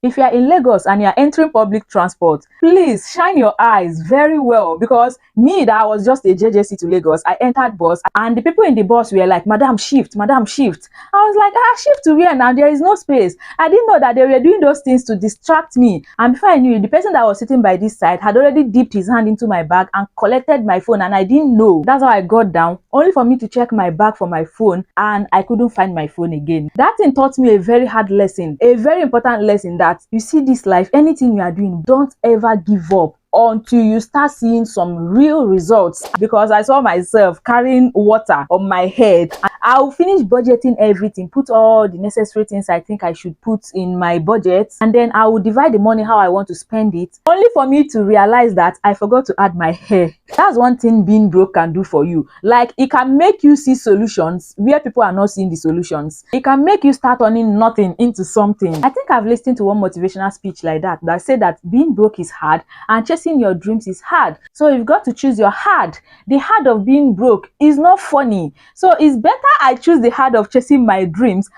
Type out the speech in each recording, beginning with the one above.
If you are in Lagos and you are entering public transport, please shine your eyes very well, because me, that I was just a JJC to Lagos, I entered bus and the people in the bus were like, "Madam, shift, madam, shift." I was like, shift to where now? There is no space. I didn't know that they were doing those things to distract me. And before I knew it, the person that was sitting by this side had already dipped his hand into my bag and collected my phone, and I didn't know. That's how I got down, only for me to check my bag for my phone, and I couldn't find my phone again. That thing taught me a very hard lesson, a very important lesson, that you see, this life, anything you are doing, don't ever give up until you start seeing some real results. Because I saw myself carrying water on my head. I'll finish budgeting everything, put all the necessary things I think I should put in my budget, and then I will divide the money how I want to spend it, only for me to realize that I forgot to add my hair. That's one thing being broke can do for you. Like, it can make you see solutions where people are not seeing the solutions. It can make you start turning nothing into something. I think I've listened to one motivational speech like that said that being broke is hard and chasing your dreams is hard. So you've got to choose your hard. The hard of being broke is not funny. So it's better I choose the hard of chasing my dreams.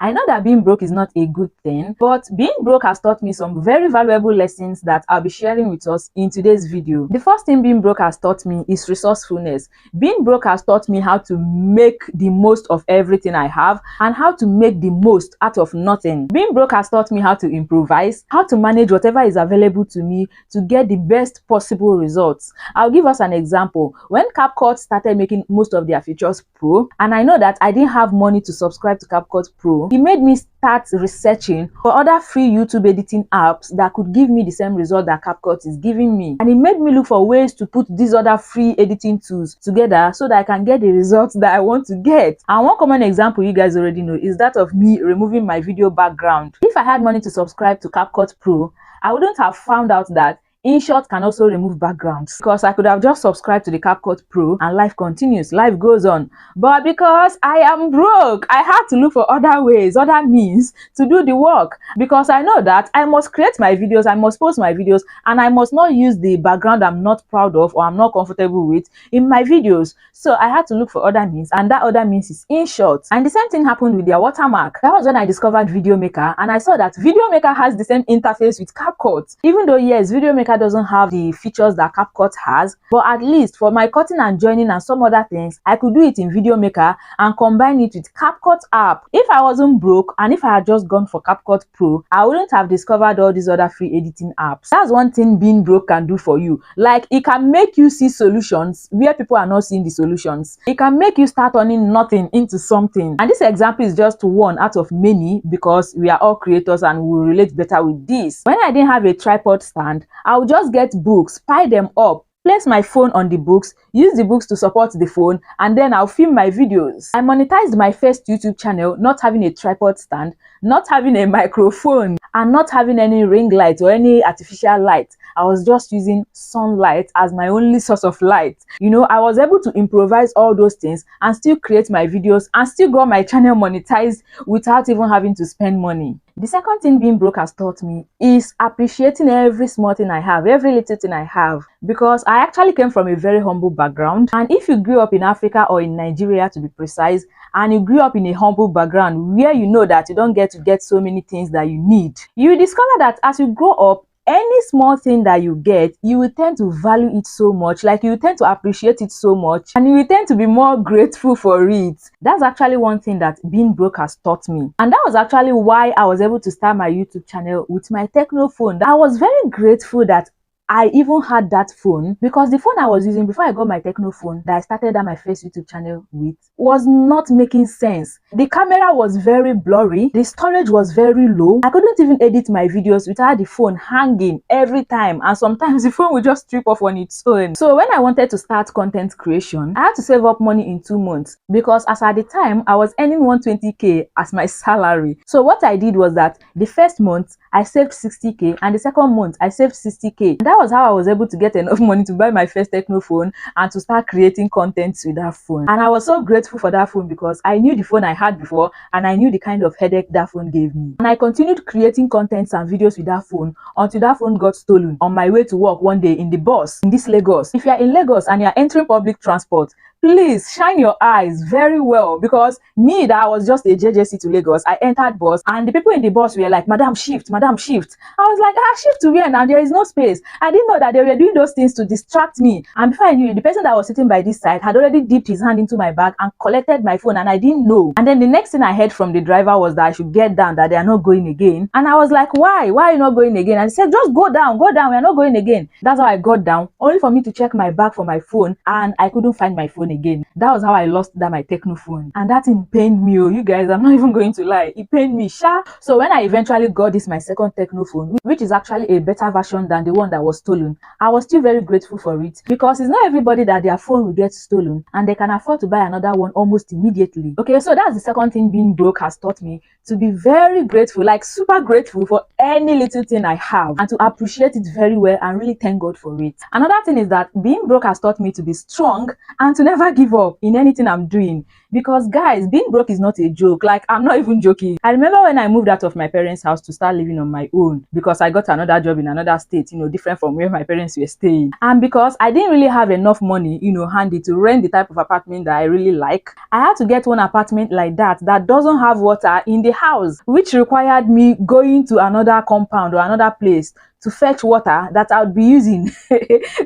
I know that being broke is not a good thing, but being broke has taught me some very valuable lessons that I'll be sharing with us in today's video. The first thing being broke has taught me is resourcefulness. Being broke has taught me how to make the most of everything I have and how to make the most out of nothing. Being broke has taught me how to improvise, how to manage whatever is available to me to get the best possible results. I'll give us an example. When CapCut started making most of their features pro, and I know that I didn't have money to subscribe to CapCut Pro, it made me start researching for other free YouTube editing apps that could give me the same result that CapCut is giving me. And it made me look for ways to put these other free editing tools together so that I can get the results that I want to get. And one common example you guys already know is that of me removing my video background. If I had money to subscribe to CapCut Pro, I wouldn't have found out that InShot can also remove backgrounds, because I could have just subscribed to the CapCut Pro and life continues, life goes on. But because I am broke, I had to look for other ways, other means to do the work, because I know that I must create my videos, I must post my videos, and I must not use the background I'm not proud of or I'm not comfortable with in my videos. So I had to look for other means, and that other means is InShot. And the same thing happened with their watermark. That was when I discovered VideoMaker, and I saw that VideoMaker has the same interface with CapCut. Even though yes, VideoMaker doesn't have the features that CapCut has, but at least for my cutting and joining and some other things, I could do it in VideoMaker and combine it with CapCut app. If I wasn't broke and if I had just gone for CapCut Pro, I wouldn't have discovered all these other free editing apps. That's one thing being broke can do for you. Like, it can make you see solutions where people are not seeing the solutions. It can make you start turning nothing into something. And this example is just one out of many, because we are all creators and we relate better with this. When I didn't have a tripod stand, I would just get books, pile them up, place my phone on the books, use the books to support the phone, and then I'll film my videos. I monetized my first YouTube channel not having a tripod stand, not having a microphone, and not having any ring light or any artificial light. I was just using sunlight as my only source of light. You know, I was able to improvise all those things and still create my videos and still got my channel monetized without even having to spend money. The second thing being broke has taught me is appreciating every small thing I have, every little thing I have, because I actually came from a very humble background. And if you grew up in Africa or in Nigeria, to be precise, and you grew up in a humble background where you know that you don't get to get so many things that you need, you discover that as you grow up, any small thing that you get, you will tend to value it so much, like you will tend to appreciate it so much, and you will tend to be more grateful for it. That's actually one thing that being broke has taught me. And that was actually why I was able to start my YouTube channel with my Techno phone. I was very grateful that I even had that phone, because the phone I was using before I got my Techno phone that I started my first YouTube channel with was not making sense. The camera was very blurry, the storage was very low. I couldn't even edit my videos without the phone hanging every time, and sometimes the phone would just trip off on its own. So when I wanted to start content creation, I had to save up money in 2 months, because as at the time I was earning 120k as my salary. So what I did was that the first month I saved 60k and the second month I saved 60k. that was how I was able to get enough money to buy my first techno phone and to start creating content with that phone. And I was so grateful for that phone because I knew the phone I had before and I knew the kind of headache that phone gave me. And I continued creating contents and videos with that phone until that phone got stolen on my way to work one day in the bus in this Lagos. If you are in Lagos and you are entering public transport, please shine your eyes very well, because me, that I was just a JJC to Lagos, I entered bus and the people in the bus were like, madam shift, madam shift. I was like, shift to where now? There is no space. I didn't know that they were doing those things to distract me. And before I knew it, the person that was sitting by this side had already dipped his hand into my bag and collected my phone, and I didn't know. And then the next thing I heard from the driver was that I should get down, that they are not going again. And I was like, why are you not going again? And he said, just go down, we are not going again. That's how I got down, only for me to check my bag for my phone, and I couldn't find my phone again. That was how I lost my techno phone, and that thing pained me. Oh, you guys, I'm not even going to lie, it pained me, sha. So when I eventually got my second techno phone, which is actually a better version than the one that was stolen, I was still very grateful for it, because it's not everybody that their phone will get stolen and they can afford to buy another one almost immediately. Okay, so that's the second thing being broke has taught me, to be very grateful, like super grateful for any little thing I have, and to appreciate it very well and really thank God for it. Another thing is that being broke has taught me to be strong and to never give up in anything I'm doing, because guys, being broke is not a joke. Like, I'm not even joking. I remember when I moved out of my parents' house to start living on my own, because I got another job in another state, different from where my parents were staying, and because I didn't really have enough money, handy to rent the type of apartment that I really like, I had to get one apartment like that doesn't have water in the house, which required me going to another compound or another place to fetch water that I would be using.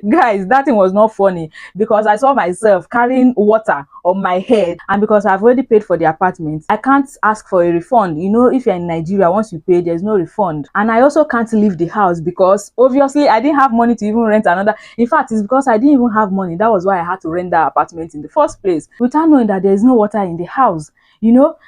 Guys, that thing was not funny, because I saw myself carrying water on my head, and because I've already paid for the apartment, I can't ask for a refund. If you're in Nigeria, once you pay, there's no refund. And I also can't leave the house, because obviously I didn't have money to even rent another. In fact, it's because I didn't even have money. That was why I had to rent that apartment in the first place, without knowing that there's no water in the house.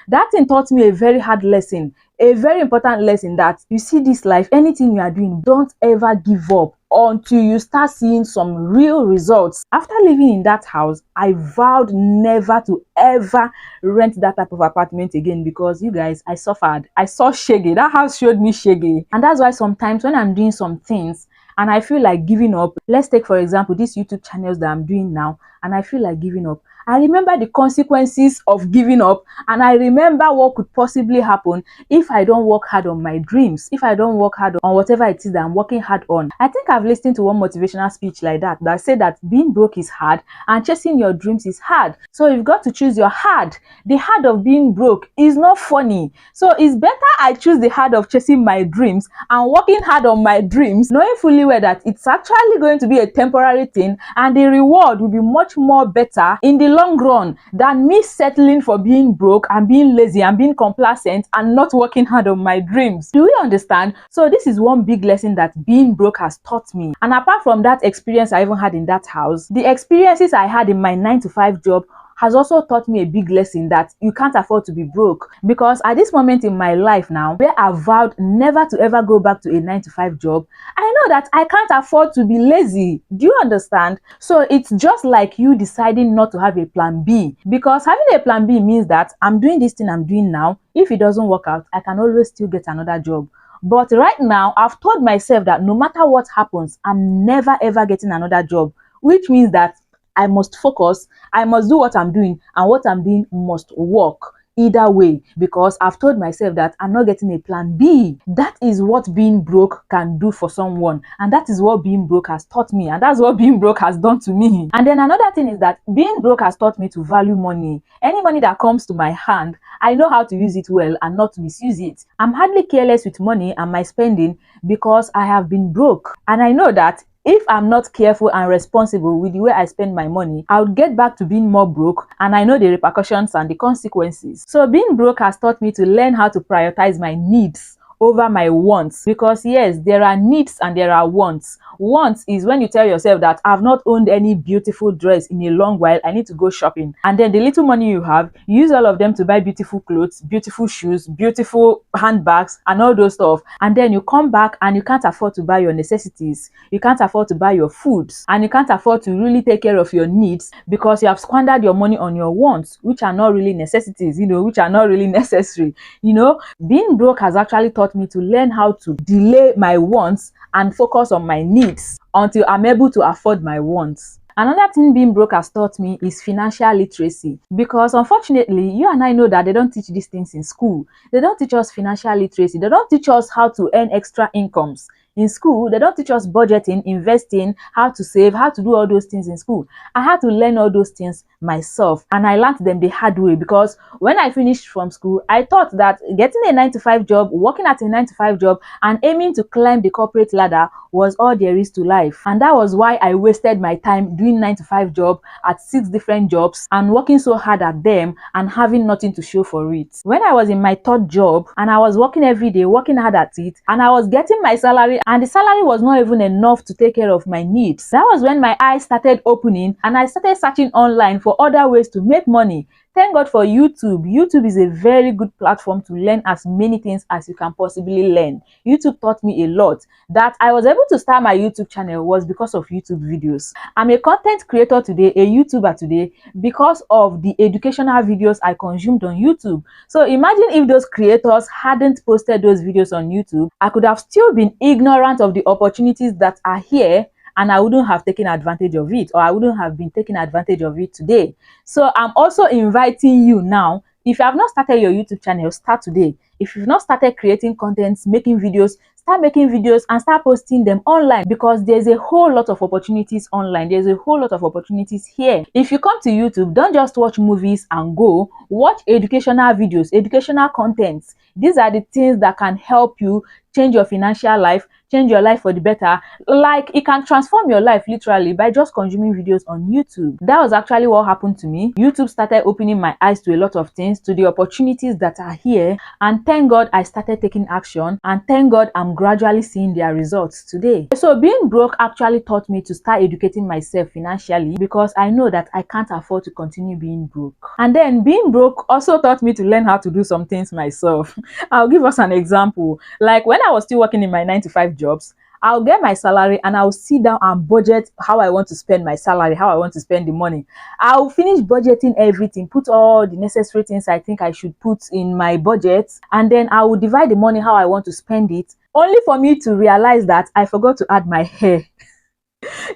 That thing taught me a very hard lesson, a very important lesson, that you see, this life, anything you are doing, don't ever give up until you start seeing some real results. After living in that house, I vowed never to ever rent that type of apartment again, because you guys, I suffered. I saw shaggy. That house showed me shaggy. And that's why sometimes when I'm doing some things and I feel like giving up, let's take for example these YouTube channels that I'm doing now, and I feel like giving up, I remember the consequences of giving up, and I remember what could possibly happen if I don't work hard on my dreams, if I don't work hard on whatever it is that I'm working hard on. I think I've listened to one motivational speech like that said that being broke is hard and chasing your dreams is hard. So you've got to choose your hard. The hard of being broke is not funny. So it's better I choose the hard of chasing my dreams and working hard on my dreams, knowing fully well that it's actually going to be a temporary thing, and the reward will be much more better in the long run than me settling for being broke and being lazy and being complacent and not working hard on my dreams. Do we understand? So this is one big lesson that being broke has taught me. And apart from that experience I even had in that house, the experiences I had in my 9-to-5 job has also taught me a big lesson, that you can't afford to be broke. Because at this moment in my life now, where I vowed never to ever go back to a 9-to-5 job, I know that I can't afford to be lazy. Do you understand? So it's just like you deciding not to have a plan B, because having a plan B means that I'm doing this thing I'm doing now. If it doesn't work out, I can always still get another job. But right now, I've told myself that no matter what happens, I'm never ever getting another job, which means that I must focus, I must do what I'm doing, and what I'm doing must work either way, because I've told myself that I'm not getting a plan B. That is what being broke can do for someone, and that is what being broke has taught me, and that's what being broke has done to me. And then another thing is that being broke has taught me to value money. Any money that comes to my hand, I know how to use it well and not to misuse it. I'm hardly careless with money and my spending, because I have been broke, and I know that if I'm not careful and responsible with the way I spend my money, I'll get back to being more broke, and I know the repercussions and the consequences. So being broke has taught me to learn how to prioritize my needs over my wants, because yes, there are needs and there are wants. Wants is when you tell yourself that I've not owned any beautiful dress in a long while, I need to go shopping, and then the little money you have, you use all of them to buy beautiful clothes, beautiful shoes, beautiful handbags and all those stuff, and then you come back and you can't afford to buy your necessities, you can't afford to buy your foods, and you can't afford to really take care of your needs, because you have squandered your money on your wants, which are not really necessities, which are not really necessary. Being broke has actually taught taught me to learn how to delay my wants and focus on my needs until I'm able to afford my wants. Another thing being broke has taught me is financial literacy, because unfortunately, you and I know that they don't teach these things in school. They don't teach us financial literacy. They don't teach us how to earn extra incomes. In school, they don't teach us budgeting, investing, how to save, how to do all those things in school. I had to learn all those things myself, and I learned them the hard way, because when I finished from school, I thought that getting a 9-to-5 job, working at a 9-to-5 job, and aiming to climb the corporate ladder was all there is to life. And that was why I wasted my time doing 9-to-5 job at 6 different jobs and working so hard at them and having nothing to show for it. When I was in my third job and I was working every day, working hard at it, and I was getting my salary, and the salary was not even enough to take care of my needs, that was when my eyes started opening and I started searching online for other ways to make money. Thank God for YouTube. YouTube is a very good platform to learn as many things as you can possibly learn. YouTube taught me a lot. That I was able to start my YouTube channel was because of YouTube videos. I'm a content creator today, a YouTuber today, because of the educational videos I consumed on YouTube. So imagine if those creators hadn't posted those videos on YouTube, I could have still been ignorant of the opportunities that are here, and I wouldn't have taken advantage of it, or I wouldn't have been taking advantage of it today. So I'm also inviting you now, if you have not started your YouTube channel, start today. If you've not started creating contents, making videos, start making videos and start posting them online, because there's a whole lot of opportunities online. There's a whole lot of opportunities here. If you come to YouTube, don't just watch movies and go. Watch educational videos, educational contents. These are the things that can help you change your financial life, change your life for the better. Like, it can transform your life literally by just consuming videos on YouTube. That was actually what happened to me. YouTube started opening my eyes to a lot of things, to the opportunities that are here, and thank God I started taking action, and thank God I'm gradually seeing their results today. So being broke actually taught me to start educating myself financially, because I know that I can't afford to continue being broke. And then being broke also taught me to learn how to do some things myself. I'll give us an example. Like when I was still working in my 9-to-5 jobs, I'll get my salary and I'll sit down and budget how I want to spend my salary, how I want to spend the money. I'll finish budgeting everything, put all the necessary things I think I should put in my budget, and then I will divide the money how I want to spend it, only for me to realize that I forgot to add my hair.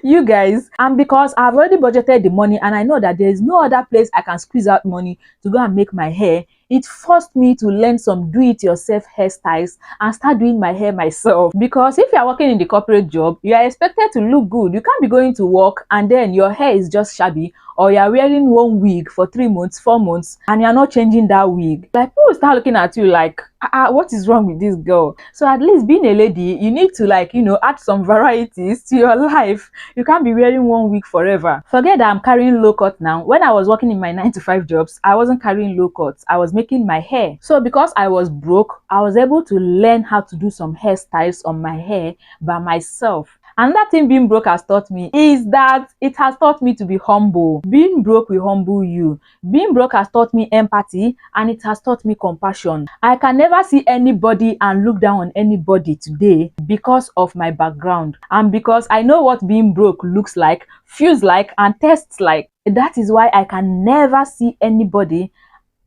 You guys, and because I've already budgeted the money and I know that there is no other place I can squeeze out money to go and make my hair, it forced me to learn some do-it-yourself hairstyles and start doing my hair myself. Because if you are working in the corporate job, you are expected to look good. You can't be going to work and then your hair is just shabby, or you are wearing one wig for 3 months, 4 months, and you are not changing that wig. Like, people will start looking at you like, what is wrong with this girl? So at least being a lady, you need to, like, add some varieties to your life. You can't be wearing one wig forever. Forget that I'm carrying low cut now. When I was working in my 9-to-5 jobs, I wasn't carrying low cuts. I was making my hair. So because I was broke, I was able to learn how to do some hairstyles on my hair by myself. Another thing being broke has taught me is that it has taught me to be humble. Being broke will humble you. Being broke has taught me empathy, and it has taught me compassion. I can never see anybody and look down on anybody today because of my background, and because I know what being broke looks like, feels like, and tastes like. That is why I can never see anybody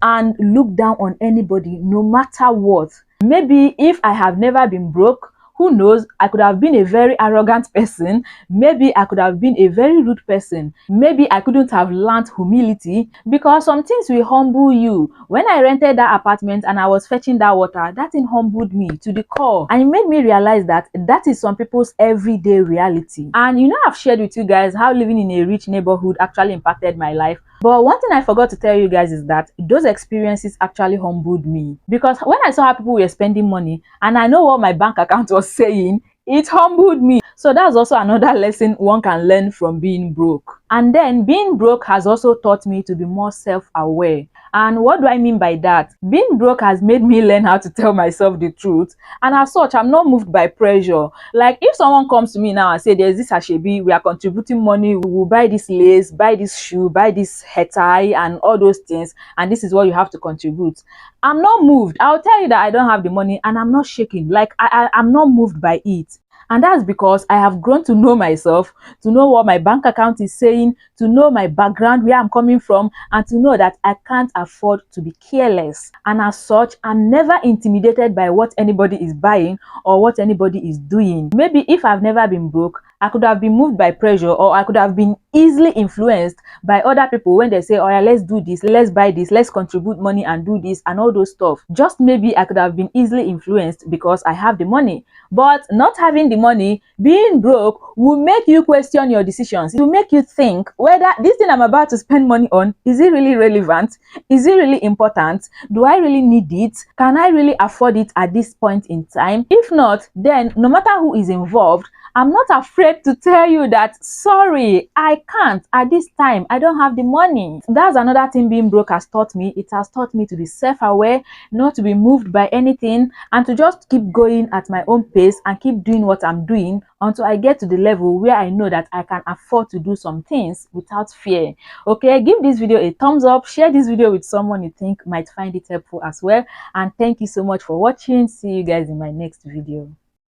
and look down on anybody, no matter what. Maybe if I have never been broke, who knows, I could have been a very arrogant person. Maybe I could have been a very rude person. Maybe I couldn't have learned humility, because some things will humble you. When I rented that apartment and I was fetching that water, that thing humbled me to the core. And it made me realize that that is some people's everyday reality. And I've shared with you guys how living in a rich neighborhood actually impacted my life. But one thing I forgot to tell you guys is that those experiences actually humbled me. Because when I saw how people were spending money and I know what my bank account was saying, it humbled me. So that's also another lesson one can learn from being broke. And then being broke has also taught me to be more self-aware. And what do I mean by that? Being broke has made me learn how to tell myself the truth. And as such, I'm not moved by pressure. Like, if someone comes to me now and say, there's this Ashebi, we are contributing money, we will buy this lace, buy this shoe, buy this hair tie, and all those things, and this is what you have to contribute, I'm not moved. I'll tell you that I don't have the money and I'm not shaking. Like, I'm not moved by it. And that's because I have grown to know myself, to know what my bank account is saying, to know my background, where I'm coming from, and to know that I can't afford to be careless. And as such, I'm never intimidated by what anybody is buying or what anybody is doing. Maybe if I've never been broke, I could have been moved by pressure, or I could have been easily influenced by other people when they say, oh yeah, let's do this, let's buy this, let's contribute money and do this and all those stuff. Just maybe I could have been easily influenced because I have the money. But not having the money, being broke, will make you question your decisions. It will make you think whether this thing I'm about to spend money on, is it really relevant? Is it really important? Do I really need it? Can I really afford it at this point in time? If not, then no matter who is involved, I'm not afraid to tell you that, sorry, I can't at this time. I don't have the money. That's another thing being broke has taught me. It has taught me to be self-aware, not to be moved by anything, and to just keep going at my own pace and keep doing what I'm doing until I get to the level where I know that I can afford to do some things without fear. Okay, give this video a thumbs up, share this video with someone you think might find it helpful as well, and thank you so much for watching. See you guys in my next video.